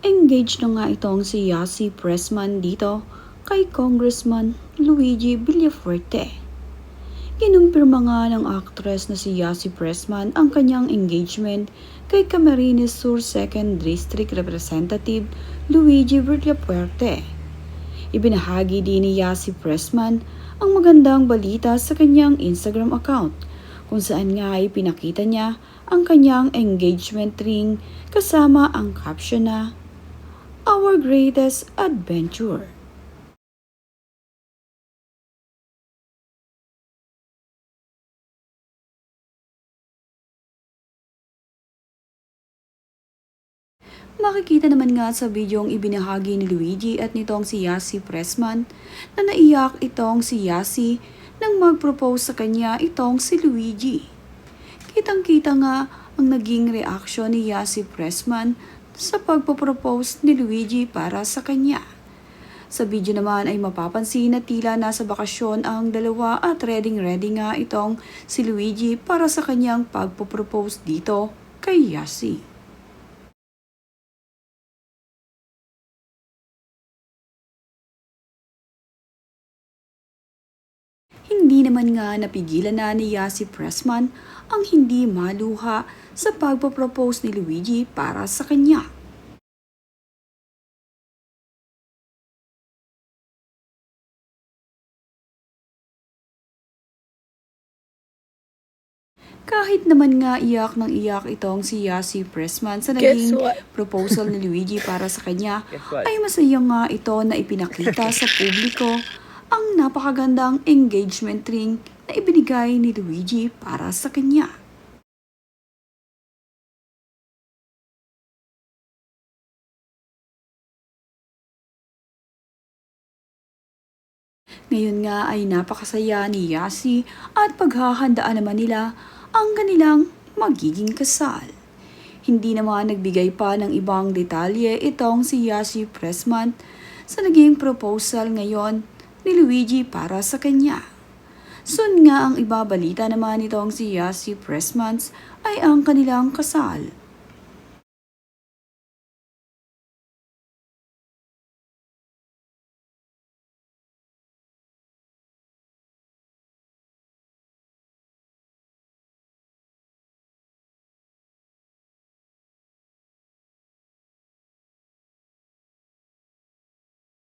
Engaged na nga itong si Yasi Pressman dito kay Congressman Luigi Villafuerte. Kinumpirma nga ng actress na si Yasi Pressman ang kanyang engagement kay Camarines Sur 2nd District Representative Luigi Villafuerte. Ibinahagi din ni Yasi Pressman ang magandang balita sa kanyang Instagram account kung saan nga ay pinakita niya ang kanyang engagement ring kasama ang caption na Our Greatest Adventure. Makikita naman nga sa videong ibinahagi ni Luigi at nitong si Yasi Pressman na naiyak itong si Yasi nang mag-propose sa kanya itong si Luigi. Kitang-kita nga ang naging reaksyon ni Yasi Pressman sa pagpapropose ni Luigi para sa kanya. Sa video naman ay mapapansin na tila nasa bakasyon ang dalawa at ready nga itong si Luigi para sa kanyang pagpapropose dito kay Yasi. Hindi naman nga napigilan na ni Yasi Pressman ang hindi maluha sa pagpapropose ni Luigi para sa kanya. Kahit naman nga iyak ng iyak itong si Yasi Pressman sa naging proposal ni Luigi para sa kanya, ay masaya nga ito na ipinakita sa publiko ang napakagandang engagement ring na ibinigay ni Luigi para sa kanya. Ngayon nga ay napakasaya ni Yasi at paghahandaan naman nila ang kanilang magiging kasal. Hindi naman nagbigay pa ng ibang detalye itong si Yasi Pressman sa naging proposal ngayon ni Luigi para sa kanya. Soon nga ang ibabalita naman itong si Yasi Pressman ay ang kanilang kasal.